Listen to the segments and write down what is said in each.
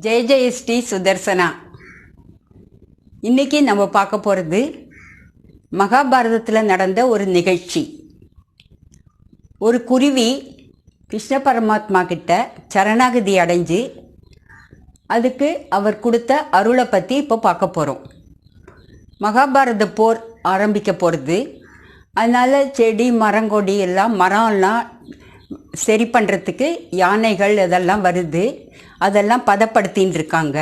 ஜெய ஜெய ஸ்ரீ சுதர்சனா. இன்றைக்கி நம்ம பார்க்க போகிறது மகாபாரதத்தில் நடந்த ஒரு நிகழ்ச்சி. ஒரு குருவி கிருஷ்ண பரமாத்மா கிட்ட சரணாகதி அடைஞ்சு அதுக்கு அவர் கொடுத்த அருளை பற்றி இப்போ பார்க்க போகிறோம். மகாபாரத போர் ஆரம்பிக்க போகிறது. அதனால் செடி மரங்கொடி மரம்லாம் சரி பண்ணுறதுக்கு யானைகள் இதெல்லாம் வருது. அதெல்லாம் பதப்படுத்தின்னு இருக்காங்க.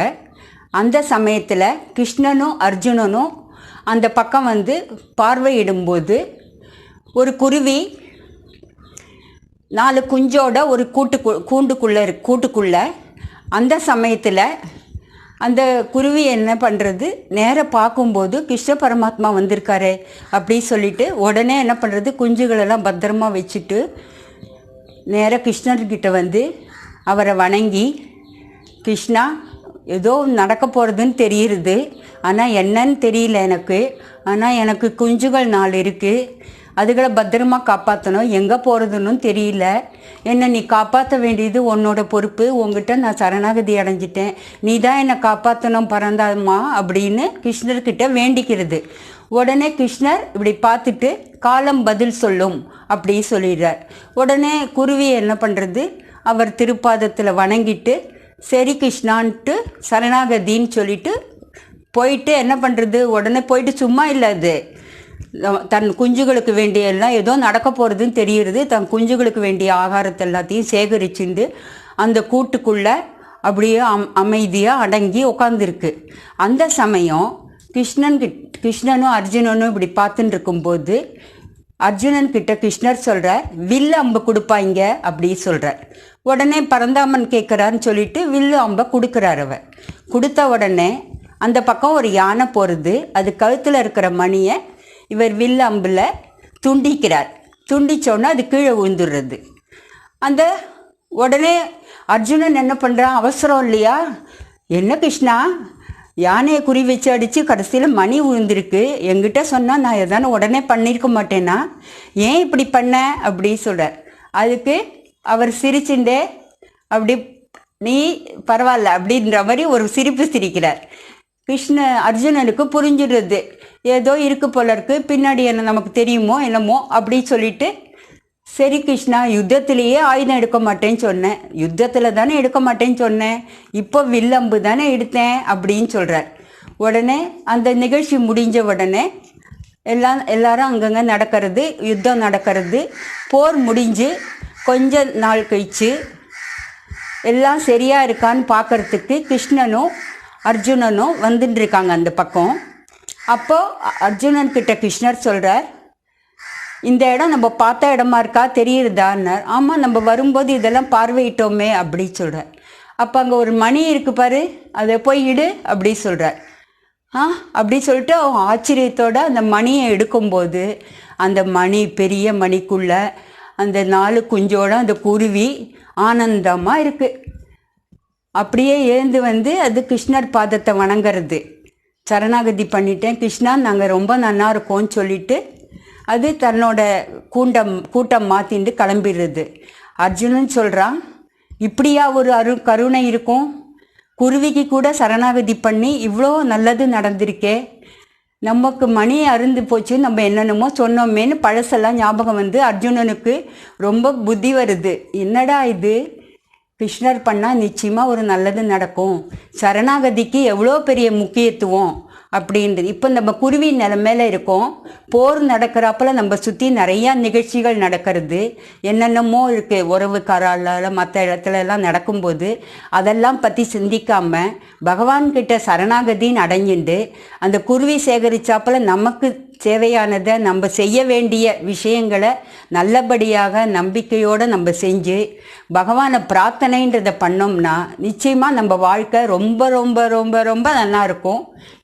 அந்த சமயத்தில் கிருஷ்ணனும் அர்ஜுனனும் அந்த பக்கம் பார்வையிடும்போது ஒரு குருவி 4 குஞ்சோட ஒரு கூட்டுக்குள்ளே அந்த சமயத்தில் அந்த குருவி என்ன பண்ணுறது, நேராக பார்க்கும்போது கிருஷ்ண பரமாத்மா வந்திருக்காரு அப்படி சொல்லிட்டு உடனே என்ன பண்ணுறது, குஞ்சுகளெல்லாம் பத்திரமா வச்சுட்டு நேராக கிருஷ்ணர்கிட்ட அவரை வணங்கி, கிருஷ்ணா, ஏதோ நடக்க போகிறதுன்னு தெரியுது, ஆனால் என்னன்னு தெரியல எனக்கு. ஆனால் எனக்கு குஞ்சுகள் 4 இருக்குது, அதுகளை பத்திரமா காப்பாற்றணும், எங்கே போகிறதுன்னு தெரியல. என்னை நீ காப்பாற்ற வேண்டியது உன்னோட பொறுப்பு. உங்ககிட்ட நான் சரணாகதி அடைஞ்சிட்டேன், நீ தான் என்னை காப்பாற்றணும் பரந்தாமா அப்படின்னு கிருஷ்ணர்கிட்ட வேண்டிக்கிறது. உடனே கிருஷ்ணர் இப்படி பார்த்துட்டு காலம் பதில் சொல்லும் அப்படி சொல்லிடுறார். உடனே குருவி என்ன பண்ணுறது, அவர் திருப்பாதத்தில் வணங்கிட்டு சரி கிருஷ்ணான்ட்டு சரணாகதின்னு சொல்லிட்டு போயிட்டு என்ன பண்ணுறது, உடனே போயிட்டு சும்மா இல்லை, அது தன் குஞ்சுகளுக்கு வேண்டிய எல்லாம் ஏதோ நடக்க போகிறதுன்னு தெரியுறது. தன் குஞ்சுகளுக்கு வேண்டிய ஆகாரத்தை எல்லாத்தையும் சேகரிச்சுண்டு அந்த கூட்டுக்குள்ளே அப்படியே அமைதியாக அடங்கி உட்காந்துருக்கு. அந்த சமயம் கிருஷ்ணனும் அர்ஜுனனும் இப்படி பார்த்துட்டு இருக்கும்போது அர்ஜுனன் கிட்ட கிருஷ்ணர் சொல்கிறார், வில்லு அம்பு கொடுப்பாங்க அப்படி சொல்கிறார். உடனே பரந்தாமன் கேட்குறாருன்னு சொல்லிட்டு வில்லு அம்பை கொடுக்குறார். அவர் கொடுத்த உடனே அந்த பக்கம் ஒரு யானை போகிறது. அது கழுத்தில் இருக்கிற மணியை இவர் வில்லு அம்பில் துண்டிக்கிறார். துண்டிச்சோன்னா அது கீழே விழுந்துடுறது. அந்த உடனே அர்ஜுனன் என்ன பண்ணுறான், அவசரம் இல்லையா, என்ன கிருஷ்ணா, யானையை குறி வச்சு அடித்து கடைசியில் மணி விழுந்திருக்கு, என்கிட்ட சொன்னால் நான் எதானே உடனே பண்ணியிருக்க மாட்டேன்னா, ஏன் இப்படி பண்ண அப்படி சொல்கிறார். அதுக்கு அவர் சிரிச்சுட்டே அப்படி நீ பரவாயில்ல அப்படின்ற மாதிரி ஒரு சிரிப்பு சிரிக்கிறார். அர்ஜுனனுக்கு புரிஞ்சிடுறது, ஏதோ இருக்கு போல இருக்கு, பின்னாடி என்ன நமக்கு தெரியுமோ என்னமோ அப்படி சொல்லிட்டு, சரி கிருஷ்ணா, யுத்தத்திலேயே ஆயுதம் எடுக்க மாட்டேன்னு சொன்னேன், யுத்தத்தில் தானே எடுக்க மாட்டேன்னு சொன்னேன், இப்போ வில்லம்பு தானே எடுத்தேன் அப்படின்னு சொல்கிறார். உடனே அந்த நிகழ்ச்சி முடிஞ்ச உடனே எல்லாரும் அங்கங்கே நடக்கிறது, யுத்தம் நடக்கிறது. போர் முடிஞ்சு கொஞ்ச நாள் கழித்து எல்லாம் சரியாக இருக்கான்னு பார்க்குறதுக்கு கிருஷ்ணனும் அர்ஜுனனும் வந்துட்டுருக்காங்க அந்த பக்கம். அப்போது அர்ஜுனன் கிட்ட கிருஷ்ணர் சொல்கிறார், இந்த இடம் நம்ம பார்த்த இடமா இருக்கா தெரியுறதான்னார். ஆமாம், நம்ம வரும்போது இதெல்லாம் பார்வையிட்டோமே அப்படி சொல்கிறார். அப்போ அங்கே ஒரு மணி இருக்கு பாரு, அதை போய் இடு அப்படி சொல்கிறார். அப்படி சொல்லிட்டு அவங்க ஆச்சரியத்தோடு அந்த மணியை எடுக்கும்போது அந்த மணி பெரிய மணிக்குள்ளே அந்த 4 குஞ்சோட அந்த குருவி ஆனந்தமாக இருக்குது. அப்படியே எழுந்து அது கிருஷ்ணர் பாதத்தை வணங்கிறது. சரணாகதி பண்ணிட்டேன் கிருஷ்ணா, நாங்கள் ரொம்ப நல்லா இருக்கோம்னு சொல்லிட்டு அது தன்னோட கூட்டம் மாற்றிட்டு கிளம்பிடுறது. அர்ஜுனன் சொல்கிறான், இப்படியா ஒரு கருணை இருக்கும், குருவிக்கு கூட சரணாகதி பண்ணி இவ்வளோ நல்லது நடந்திருக்கே, நமக்கு மணி அருந்து போச்சு, நம்ம என்னென்னமோ சொன்னோமேன்னு பழசெல்லாம் ஞாபகம் அர்ஜுனனுக்கு ரொம்ப புத்தி வருது. என்னடா இது, கிருஷ்ணர் பண்ணால் நிச்சயமாக ஒரு நல்லது நடக்கும், சரணாகதிக்கு எவ்வளோ பெரிய முக்கியத்துவம் அப்படின்றது. இப்போ நம்ம குருவி நிலைமையில இருக்கோம், போர் நடக்கிறப்பல நம்ம சுற்றி நிறையா நிகழ்ச்சிகள் நடக்கிறது, என்னென்னமோ இருக்குது, உறவுக்காரால மற்ற இடத்துலலாம் நடக்கும்போது அதெல்லாம் பற்றி சிந்திக்காமல் பகவான்கிட்ட சரணாகதின்னு அடைஞ்சிண்டு அந்த குருவி சேகரித்தாப்புல நமக்கு தேவையானதை நம்ம செய்ய வேண்டிய விஷயங்களை நல்லபடியாக நம்பிக்கையோடு நம்ம செஞ்சு பகவானை பிரார்த்தனைன்றதை பண்ணோம்னா நிச்சயமாக நம்ம வாழ்க்கை ரொம்ப ரொம்ப ரொம்ப ரொம்ப நல்லா இருக்கும்.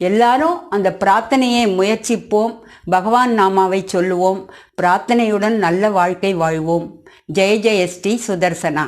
எல்லாரும் அந்த பிரார்த்தனையை முயற்சிப்போம், பகவான் நாமாவை சொல்லுவோம், பிரார்த்தனையுடன் நல்ல வாழ்க்கை வாழ்வோம். ஜெய ஜெய ஸ்ரீ சுதர்சனா.